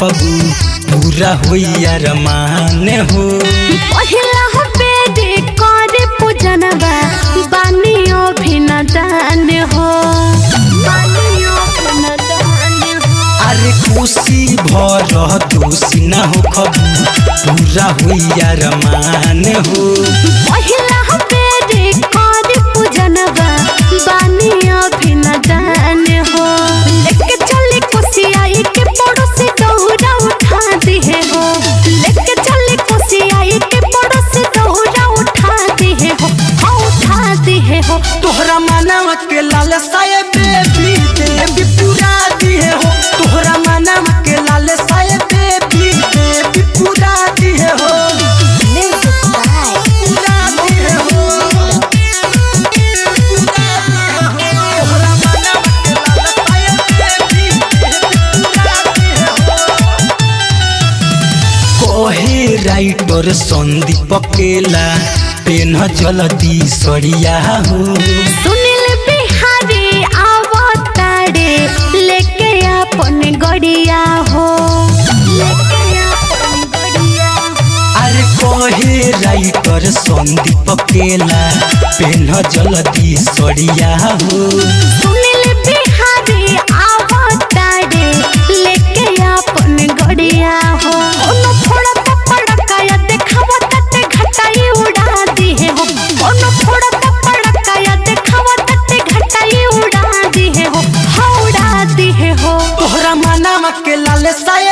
होखबू पूरा होइया रमान हो। पहिला बेदे करे पूजनवा बानियो भिनदान हो। अरे खुशी भर दोषी ना होखबू पूरा होइया रमान हो। पहिला बेदे करे पूजनवा बानियो भिनदान हो। लेके चली कुसियाई के पड़ोसी दौरा उठा दिए हो। लेके चली कुसियाई के पड़ोसी दौरा उठा दिए हो। उठा दिए हो। तोहरा मानव के लाल साये बेबी देवी पूरा दिए हो। तोहरा मानव के लाल साये बेबी देवी पूरा दिए हो। पूरा दिए हो। तोहरा मानव के लाल साये बेबी देवी पूरा दिए हो। कोहे राइटर संदीप केला पेन जलदी सड़िया हो। सुनील बिहारी आवतारे लेके अपन गड़िया हो। अरे कोहे राइटर संदीप केला पेन जलदी सड़िया हो। सुनील बिहारी आवतारे लेके अपन गड़िया हो। ओनो फोड़ा पड़काया देखावा तते घटाई उड़ा दिए हो। ओनो फोड़ा पड़काया देखावा तते घटाई उड़ा दिए हो। उड़ा दिए हो। तोहरा मानव के लाल साये